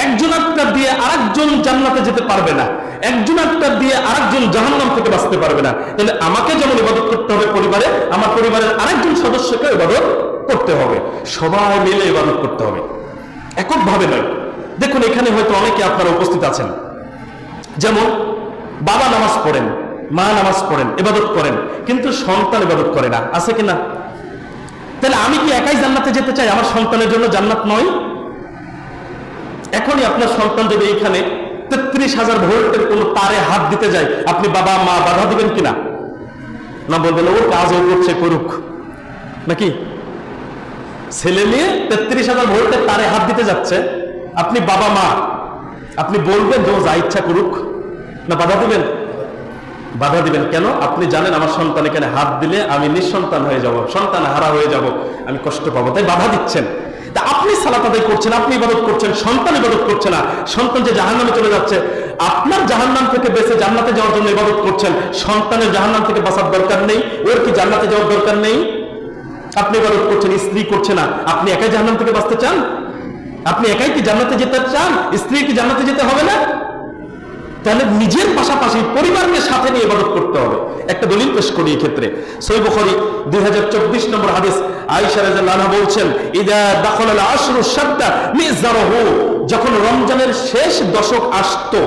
একজন একটা দিয়ে আরেকজন জান্নাতে যেতে পারবে না, একজন একটা দিয়ে আরেকজন জাহান্নাম থেকে বাঁচতে পারবে না। তাহলে আমাকে যেমন ইবাদত করতে হবে পরিবারে, আমার পরিবারের আরেকজন সদস্যকে ইবাদত করতে হবে, সবাই মিলে ইবাদত করতে হবে, এককভাবে নয়। দেখুন এখানে হয়তো অনেকে আপনারা উপস্থিত আছেন, যেমন বাবা নামাজ পড়েন, মা নামাজ পড়েন, ইবাদত করেন, কিন্তু সন্তান ইবাদত করে না, আছে কিনা? তাহলে আমি কি একাই জান্নাতে যেতে চাই? আমার সন্তানের জন্য জান্নাত নয়? এখনই আপনার সন্তান যদি এখানে 33,000 ভোল্টের কোন তারে হাত দিতে যায়, আপনি বাবা মা বাধা দিবেন কিনা? না, বলবেন ওর কাজ ও করছে, করুক। নাকি ছেলে মেয়ে 33,000 ভোল্টের তারে হাত দিতে যাচ্ছে, আপনি বাবা মা, আপনি বলবেন যে ও যা ইচ্ছা করুক, না বাধা দিবেন? বাধা দিবেন। কেন? আপনি জানেন আমার সন্তান এখানে হাত দিলে আমি নিঃসন্তান হয়ে যাব, সন্তান হারা হয়ে যাব, আমি কষ্ট পাবো, তাই বাধা দিচ্ছেন। তা আপনি সালাত আদায় করছেন, আপনি ইবাদত করছেন, সন্তান ইবাদত করছে না, সন্তান যে জাহান্নামে চলে যাচ্ছে, আপনার জাহান্নাম থেকে বেঁচে জান্নাতে যাওয়ার জন্য ইবাদত করছেন, সন্তানের জাহান্নাম থেকে বাঁচার দরকার নেই, ওর কি জান্নাতে যাওয়ার দরকার নেই? আপনি ইবাদত করছেন, স্ত্রী করছে না, আপনি একাই জাহান্নাম থেকে বাঁচতে চান? আপনি একাই কি জান্নাতে যেতে চান? স্ত্রী কি জান্নাতে যেতে হবে না? তাহলে নিজের পাশাপাশি পরিবারকে সাথে নিয়ে ইবাদত করতে হবে। একটা দলিল পেশ করি এই ক্ষেত্রে, সহিহ বুখারী 2024 নম্বর হাদিস, আয়েশা রাদিয়াল্লাহু আনহা বলছেন, ইদা দাখালাল আশরু শাদ্দা মিযরাহু, যখন রমজানের শেষ দশক আসতো,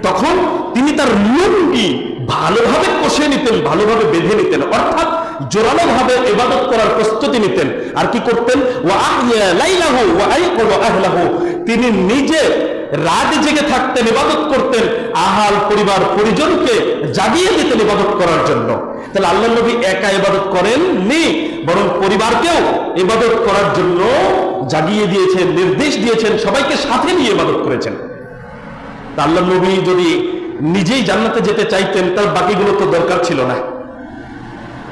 তখন তিনি তার লুঙ্গি ভালোভাবে কষে নিতেন, ভালোভাবে বেঁধে নিতেন, অর্থাৎ জোরালো ভাবে ইবাদত করার প্রস্তুতি নিতেন। আর কি করতেন? ওয়া আহইয়া লাইলাহু ওয়া আইকাযা আহলাহু, তিনি নিজে রাত জেগে থাকতেন, ইবাদত করতেন, আহাল পরিবার পরিজনকে জাগিয়ে দিতেন ইবাদত করার জন্য। তাহলে আল্লাহর নবী একা ইবাদত করেননি, বরং পরিবারকেও ইবাদত করার জন্য জাগিয়ে দিয়েছেন, নির্দেশ দিয়েছেন, সবাইকে সাথে নিয়ে ইবাদত করেছেন। আল্লাহর নবী যদি নিজেই জান্নাতে যেতে চাইতেন, তার বাকিগুলো তো দরকার ছিল না।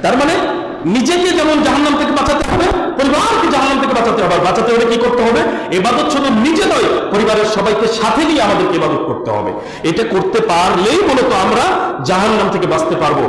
তার মানে নিজেকে যেমন জাহান্নাম থেকে বাঁচাতে হবে, পরিবারকে জাহান্নাম থেকে বাঁচাতে হবে। বাঁচাতে হলে কি করতে হবে? ইবাদত শুধু নিজে নয়, পরিবারের সবাইকে সাথে নিয়ে আমাদেরকে ইবাদত করতে হবে। এটা করতে পারলেই মূলত আমরা জাহান্নাম থেকে বাঁচতে পারবো।